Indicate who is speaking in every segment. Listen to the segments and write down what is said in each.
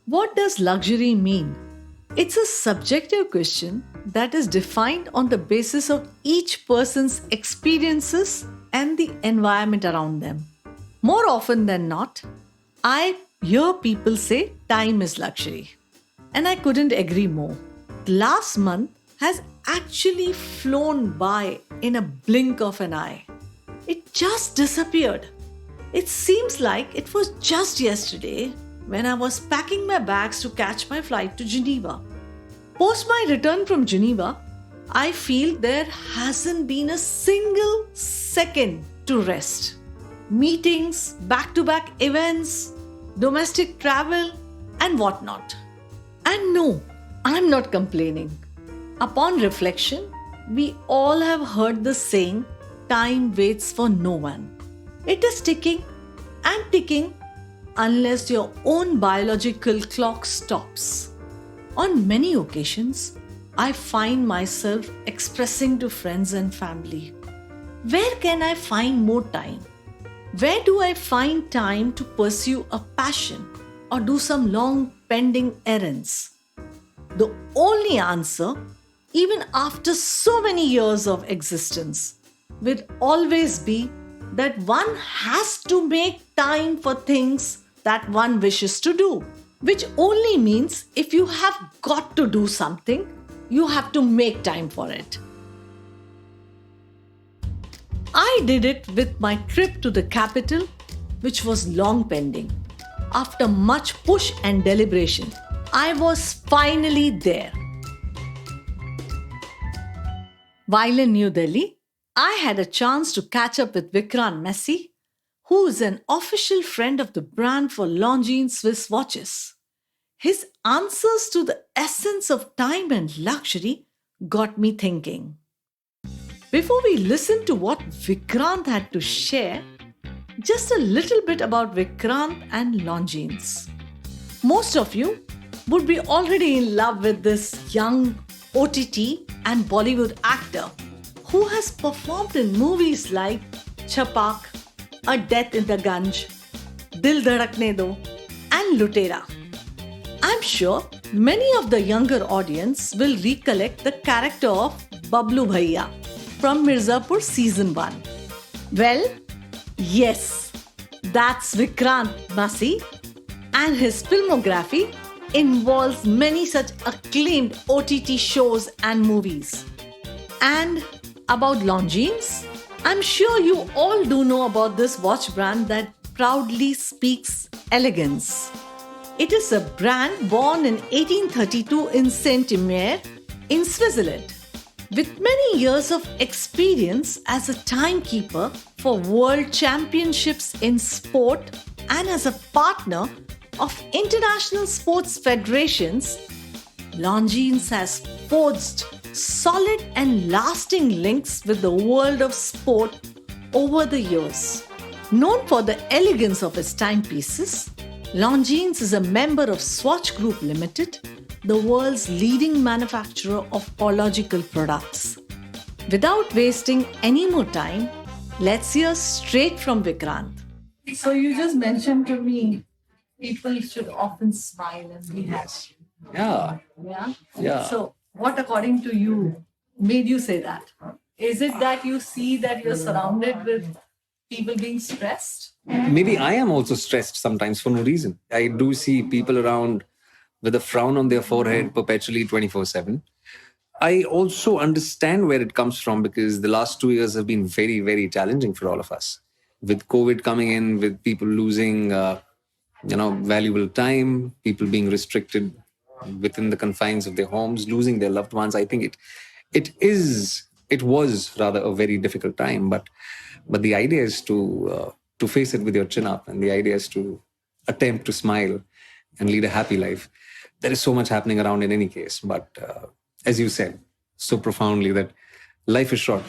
Speaker 1: What does luxury mean? It's a subjective question that is defined on the basis of each person's experiences and the environment around them. More often than not, I hear people say time is luxury. And I couldn't agree more. The last month has actually flown by in a blink of an eye. It just disappeared. It seems like it was just yesterday when I was packing my bags to catch my flight to Geneva. Post my return from Geneva, I feel there hasn't been a single second to rest. Meetings, back-to-back events, domestic travel, and whatnot. And no, I'm not complaining. Upon reflection, we all have heard the saying, time waits for no one. It is ticking and ticking unless your own biological clock stops. On many occasions, I find myself expressing to friends and family, where can I find more time? Where do I find time to pursue a passion or do some long pending errands? The only answer, even after so many years of existence, will always be that one has to make time for things that one wishes to do, which only means if you have got to do something, you have to make time for it. I did it with my trip to the capital, which was long pending. After much push and deliberation, I was finally there. While in New Delhi, I had a chance to catch up with Vikrant Massey, who is an official friend of the brand for Longines Swiss watches. His answers to the essence of time and luxury got me thinking. Before we listen to what Vikrant had to share, just a little bit about Vikrant and Longines. Most of you would be already in love with this young OTT and Bollywood actor who has performed in movies like Chapak, A Death in the Ganj, Dil Dhadakne Do, and Lutera. I'm sure many of the younger audience will recollect the character of Bablu Bhaiya from Mirzapur Season 1. Well, yes, that's Vikrant Massey, and his filmography involves many such acclaimed OTT shows and movies. And about Longines, I'm sure you all do know about this watch brand that proudly speaks elegance. It is a brand born in 1832 in Saint-Omer in Switzerland. With many years of experience as a timekeeper for world championships in sport and as a partner of international sports federations, Longines has forged solid and lasting links with the world of sport over the years. Known for the elegance of its timepieces, Longines is a member of Swatch Group Limited, the world's leading manufacturer of horological products. Without wasting any more time, let's hear straight from Vikrant. So you just mentioned to me, people should often smile and be happy.
Speaker 2: Yeah.
Speaker 1: Yeah?
Speaker 2: Yeah.
Speaker 1: So what according to you made you say that? Is it that you see that you're surrounded with people being stressed?
Speaker 2: Maybe I am also stressed sometimes for no reason. I do see people around with a frown on their forehead perpetually 24/7. I also understand where it comes from because the last 2 years have been very, very challenging for all of us. With COVID coming in, with people losing, valuable time, people being restricted within the confines of their homes, losing their loved ones. I think it was rather a very difficult time. But the idea is to face it with your chin up, and the idea is to attempt to smile and lead a happy life. There is so much happening around in any case, but as you said so profoundly, that life is short.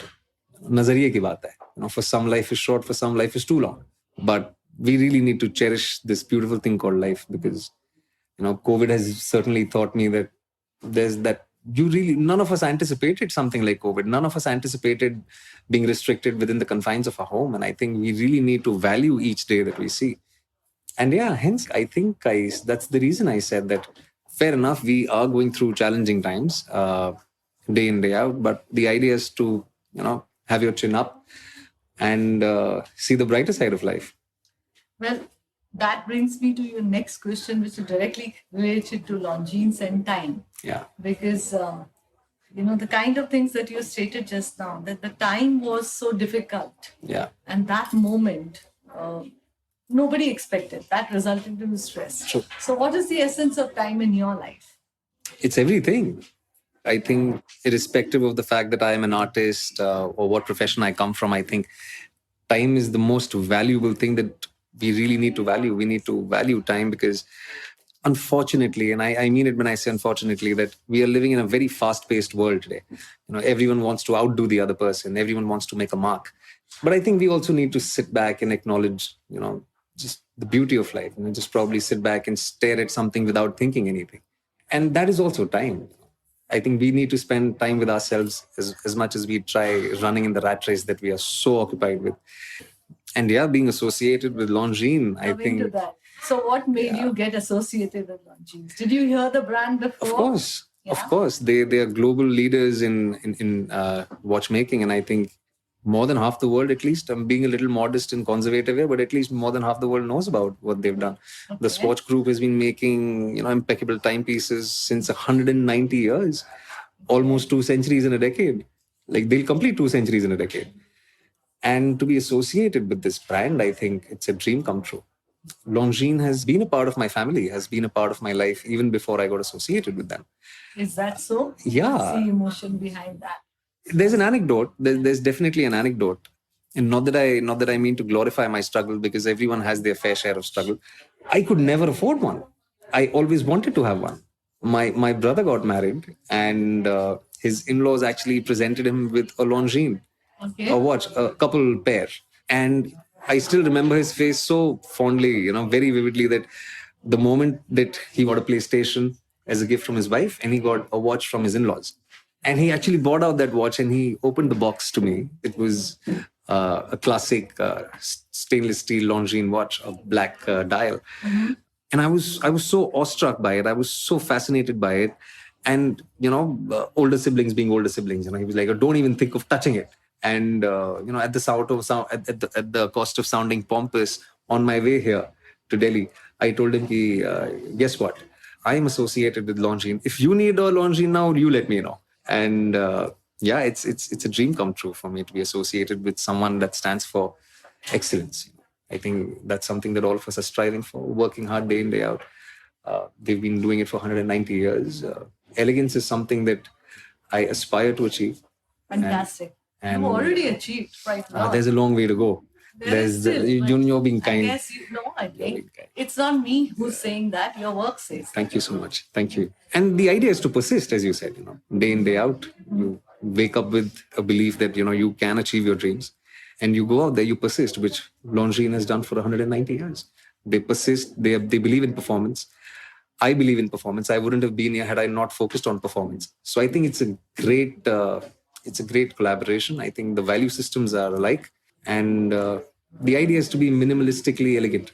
Speaker 2: Nazariye ki baat hai. For some life is short, for some life is too long. But we really need to cherish this beautiful thing called life because, COVID has certainly taught me that none of us anticipated something like COVID. None of us anticipated being restricted within the confines of our home. And I think we really need to value each day that we see. And yeah, hence I think that's the reason I said that. Fair enough, we are going through challenging times, day in day out. But the idea is to have your chin up and see the brighter side of life.
Speaker 1: Well, that brings me to your next question, which is directly related to Longines and time.
Speaker 2: Yeah.
Speaker 1: Because, the kind of things that you stated just now, that the time was so difficult.
Speaker 2: Yeah.
Speaker 1: And that moment, nobody expected. That resulted in stress.
Speaker 2: True.
Speaker 1: So, what is the essence of time in your life?
Speaker 2: It's everything. I think, irrespective of the fact that I am an artist or what profession I come from, I think time is the most valuable thing that we really need to value. We need to value time because, unfortunately, and I mean it when I say unfortunately, that we are living in a very fast-paced world today. Everyone wants to outdo the other person. Everyone wants to make a mark. But I think we also need to sit back and acknowledge, just the beauty of life. Just probably sit back and stare at something without thinking anything. And that is also time. I think we need to spend time with ourselves as much as we try running in the rat race that we are so occupied with. And yeah, being associated with Longines, I think.
Speaker 1: Into that. So, what made you get associated with Longines? Did you hear the brand before?
Speaker 2: Of course. Yeah. Of course. They are global leaders in watchmaking. And I think more than half the world, at least, I'm being a little modest and conservative here, but at least more than half the world knows about what they've done. Okay. The Swatch Group has been making, impeccable timepieces since 190 years, almost 2 centuries in a decade. Like, they'll complete 2 centuries in a decade. And to be associated with this brand, I think it's a dream come true. Longines has been a part of my family, has been a part of my life even before I got associated with them.
Speaker 1: Is that so?
Speaker 2: Yeah.
Speaker 1: I see emotion behind that.
Speaker 2: There's an anecdote. There's definitely an anecdote, and not that I mean to glorify my struggle, because everyone has their fair share of struggle. I could never afford one. I always wanted to have one. My brother got married, and his in-laws actually presented him with a Longines, a watch, a couple pair, and I still remember his face so fondly, very vividly, that the moment that he got a PlayStation as a gift from his wife, and he got a watch from his in-laws. And he actually bought out that watch and he opened the box to me. It was a classic stainless steel Longines watch, a black dial. Mm-hmm. And I was so awestruck by it. I was so fascinated by it. And, older siblings being older siblings, he was like, don't even think of touching it. And, at the cost of sounding pompous, on my way here to Delhi, I told him, guess what? I am associated with Longines. If you need a Longines now, you let me know. And it's a dream come true for me to be associated with someone that stands for excellence. I think that's something that all of us are striving for, working hard day in, day out. They've been doing it for 190 years. Elegance is something that I aspire to achieve.
Speaker 1: Fantastic. And you've already achieved right now.
Speaker 2: There's a long way to go. You're being kind.
Speaker 1: I guess I think it's not me who's saying that. Your work says.
Speaker 2: Thank you so much. Thank you. And the idea is to persist, as you said. Day in, day out, you wake up with a belief that you can achieve your dreams, and you go out there, you persist, which Longines has done for 190 years. They persist. They believe in performance. I believe in performance. I wouldn't have been here had I not focused on performance. So I think it's a great collaboration. I think the value systems are alike. And the idea is to be minimalistically elegant.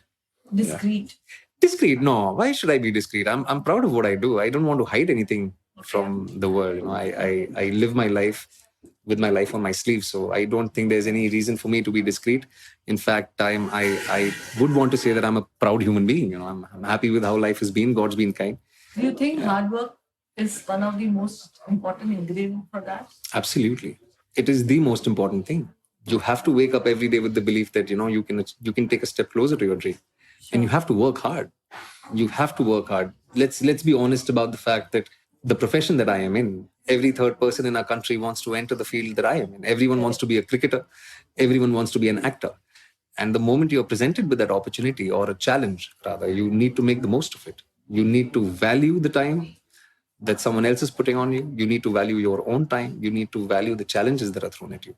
Speaker 1: Discreet.
Speaker 2: Yeah. Discreet? No. Why should I be discreet? I'm proud of what I do. I don't want to hide anything from the world. I live my life with my life on my sleeve. So I don't think there's any reason for me to be discreet. In fact, I would want to say that I'm a proud human being. I'm happy with how life has been. God's been kind.
Speaker 1: Do you think hard work is one of the most important ingredients for that?
Speaker 2: Absolutely. It is the most important thing. You have to wake up every day with the belief that you can take a step closer to your dream. Sure. And you have to work hard. You have to work hard. Let's be honest about the fact that the profession that I am in, every third person in our country wants to enter the field that I am in. Everyone wants to be a cricketer. Everyone wants to be an actor. And the moment you're presented with that opportunity, or a challenge rather, you need to make the most of it. You need to value the time that someone else is putting on you. You need to value your own time. You need to value the challenges that are thrown at you.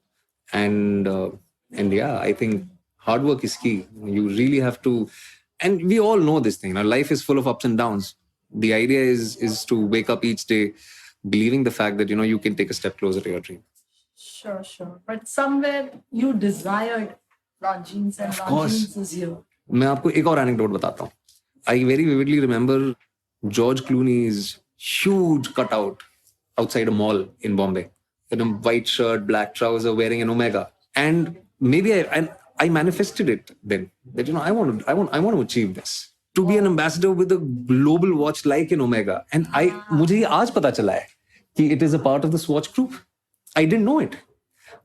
Speaker 2: And I think hard work is key. You really have to, and we all know this thing. Life is full of ups and downs. The idea is to wake up each day believing the fact that you can take a step closer to your dream.
Speaker 1: Sure. But somewhere you desired Longines, and Longines is you.
Speaker 2: मैं आपको एक और anecdote बताता हूँ. I very vividly remember George Clooney's huge cutout outside a mall in Bombay, in a white shirt, black trouser, wearing an Omega. And maybe I manifested it then. That I want to achieve this. To be an ambassador with a global watch like an Omega. And मुझे ये आज पता चला है कि it is a part of this watch group. I didn't know it.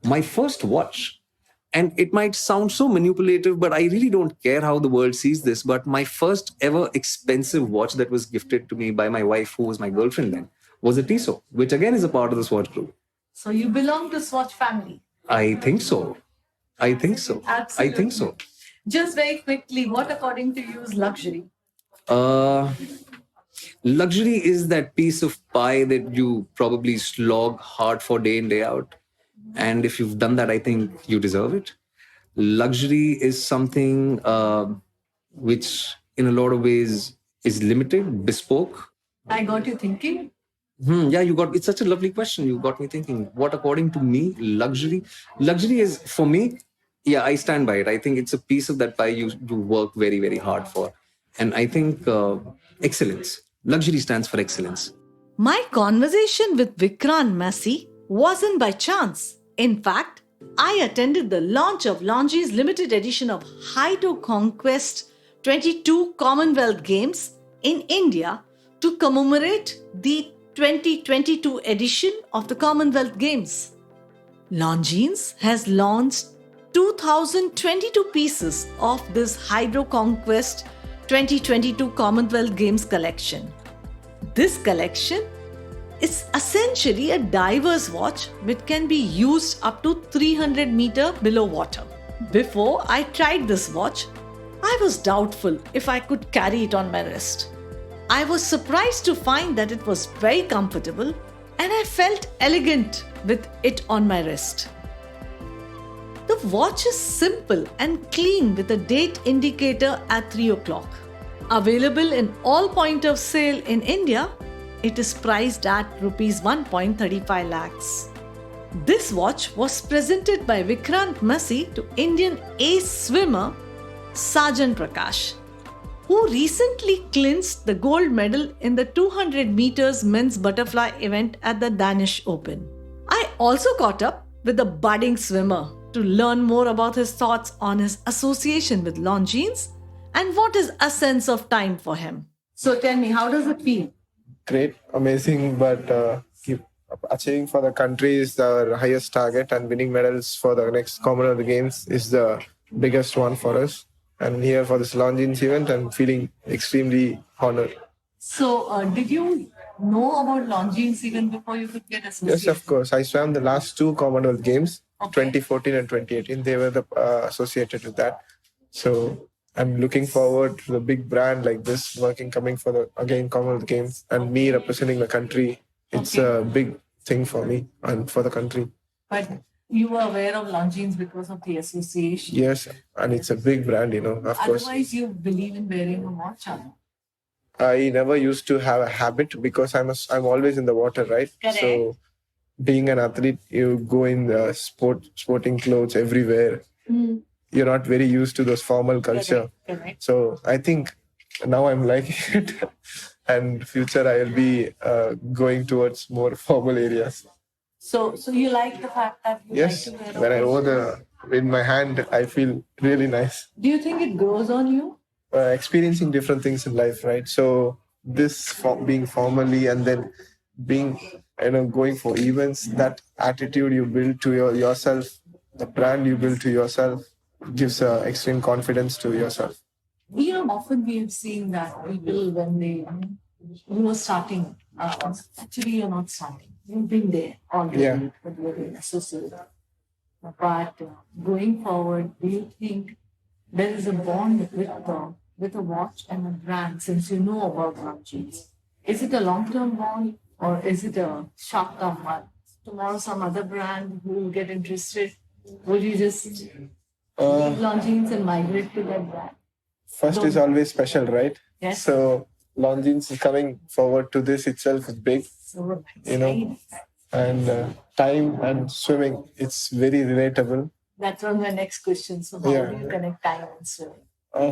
Speaker 2: My first watch. And it might sound so manipulative, but I really don't care how the world sees this. But my first ever expensive watch that was gifted to me by my wife, who was my girlfriend then, was a Tissot, which again is a part of the Swatch group.
Speaker 1: So you belong to Swatch family?
Speaker 2: I think so.
Speaker 1: Absolutely.
Speaker 2: I think so.
Speaker 1: Just very quickly, what according to you is luxury?
Speaker 2: Luxury is that piece of pie that you probably slog hard for day in, day out. And if you've done that, I think you deserve it. Luxury is something which, in a lot of ways, is limited, bespoke.
Speaker 1: I got you thinking.
Speaker 2: Yeah, it's such a lovely question. You got me thinking. What, according to me, luxury is, for me, yeah, I stand by it. I think it's a piece of that pie you work very, very hard for. And I think excellence. Luxury stands for excellence.
Speaker 1: My conversation with Vikrant Massey wasn't by chance. In fact, I attended the launch of Longines limited edition of Hydroconquest XXII Commonwealth Games in India to commemorate the 2022 edition of the Commonwealth Games. Longines has launched 2022 pieces of this Hydroconquest 2022 Commonwealth Games collection. This collection is essentially a diver's watch which can be used up to 300 meters below water. Before I tried this watch, I was doubtful if I could carry it on my wrist. I was surprised to find that it was very comfortable and I felt elegant with it on my wrist. The watch is simple and clean with a date indicator at 3 o'clock. Available in all point of sale in India, it is priced at rupees 1.35 lakhs. This watch was presented by Vikrant Massey to Indian ace swimmer Sajan Prakash, who recently clinched the gold medal in the 200 meters men's butterfly event at the Danish Open. I also caught up with the budding swimmer to learn more about his thoughts on his association with Longines and what is a sense of time for him. So tell me, how does it feel?
Speaker 3: Great, amazing, but keep achieving for the country is the highest target, and winning medals for the next Commonwealth Games is the biggest one for us. And here for this Longines event, I'm feeling extremely honored.
Speaker 1: So, did you know about Longines even before you could get associated?
Speaker 3: Yes, of course. I swam the last two Commonwealth Games,
Speaker 1: Okay.
Speaker 3: 2014 and 2018. They were associated with that. So I'm looking forward to the big brand like this coming for the Commonwealth Games, and me representing the country. It's
Speaker 1: Okay.
Speaker 3: a big thing for me and for the country.
Speaker 1: But you were aware of Longines because of the association.
Speaker 3: Yes, and it's a big brand, of course.
Speaker 1: Otherwise, you believe in wearing a watch.
Speaker 3: I never used to have a habit because I'm always in the water, right?
Speaker 1: Correct.
Speaker 3: So being an athlete, you go in the sporting clothes everywhere. You're not very used to those formal culture.
Speaker 1: Correct.
Speaker 3: So I think now I'm liking it, and future I'll be going towards more formal areas.
Speaker 1: So you like the fact that you
Speaker 3: Yes,
Speaker 1: like to wear a
Speaker 3: when I
Speaker 1: watch?
Speaker 3: hold in my hand, I feel really nice.
Speaker 1: Do you think it grows on you?
Speaker 3: Experiencing different things in life, right? So being formally and then being, going for events, that attitude you build to yourself, the brand you build to yourself gives extreme confidence to yourself.
Speaker 1: Often we have seen that people when you are starting, actually you're not starting. You've been there already,
Speaker 3: Yeah.
Speaker 1: but you're being associated. But going forward, do you think there is a bond with a watch and a brand since you know about Longines? Is it a long-term bond or is it a short-term one? Tomorrow some other brand who will get interested, will you just leave Longines and migrate to that brand?
Speaker 3: First is always special, right?
Speaker 1: Yes.
Speaker 3: So Longines is coming forward to this itself is big,
Speaker 1: So,
Speaker 3: and time and swimming, it's very relatable.
Speaker 1: that was my next question. So how
Speaker 3: Yeah.
Speaker 1: do you connect time and swimming?
Speaker 3: I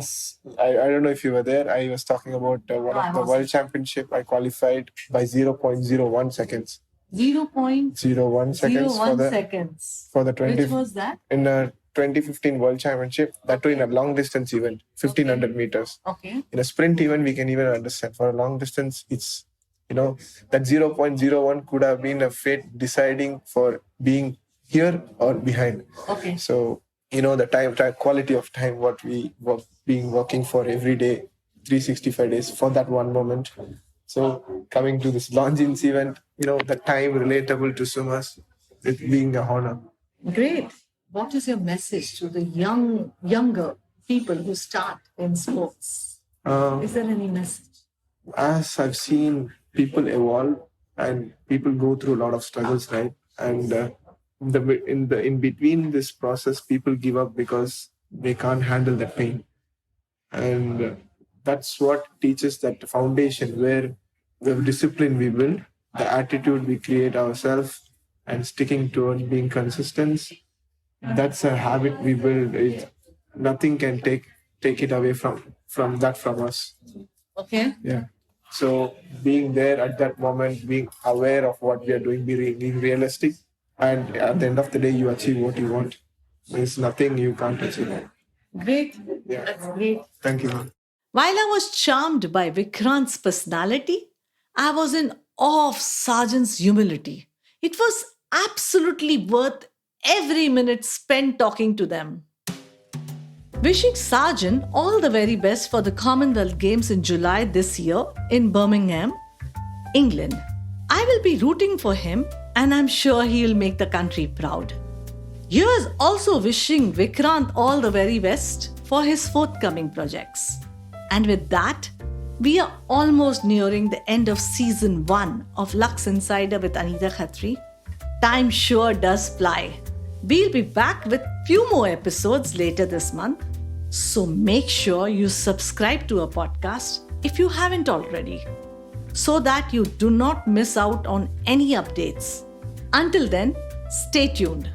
Speaker 3: don't know if you were there. I was talking about one of the World Championship. I qualified by 0.01 seconds. 0.01 seconds for the
Speaker 1: seconds.
Speaker 3: for the 20.
Speaker 1: Which was that?
Speaker 3: In a 2015 World Championship, that too in a long distance event, 1500 meters.
Speaker 1: Okay.
Speaker 3: In a sprint event, we can even understand. For a long distance, it's that 0.01 could have been a fate deciding for being here or behind.
Speaker 1: Okay.
Speaker 3: So the time quality of time what we were working for every day, 365 days for that one moment. So coming to this Longines event, the time relatable to swimmers, it being a honor.
Speaker 1: Great. What is your message to the younger people who start in sports? Is there any message?
Speaker 3: As I've seen people evolve and people go through a lot of struggles, right? And in between this process, people give up because they can't handle the pain, and that's what teaches that foundation where the discipline we build, the attitude we create ourselves, and sticking towards being consistent. That's a habit we build. Nothing can take it away from us.
Speaker 1: Okay.
Speaker 3: Yeah. So being there at that moment, being aware of what we are doing, being realistic, and at the end of the day, you achieve what you want. There's nothing you can't achieve.
Speaker 1: Great.
Speaker 3: Yeah.
Speaker 1: That's great.
Speaker 3: Thank you, ma'am.
Speaker 1: While I was charmed by Vikrant's personality, I was in awe of Sajan's humility. It was absolutely worth every minute spent talking to them. Wishing Sajan all the very best for the Commonwealth Games in July this year in Birmingham, England. I will be rooting for him and I'm sure he'll make the country proud. Here's also wishing Vikrant all the very best for his forthcoming projects. And with that, we are almost nearing the end of season 1 of Luxe Insider with Anita Khatri. Time sure does fly. We'll be back with few more episodes later this month. So make sure you subscribe to our podcast if you haven't already, so that you do not miss out on any updates. Until then, stay tuned.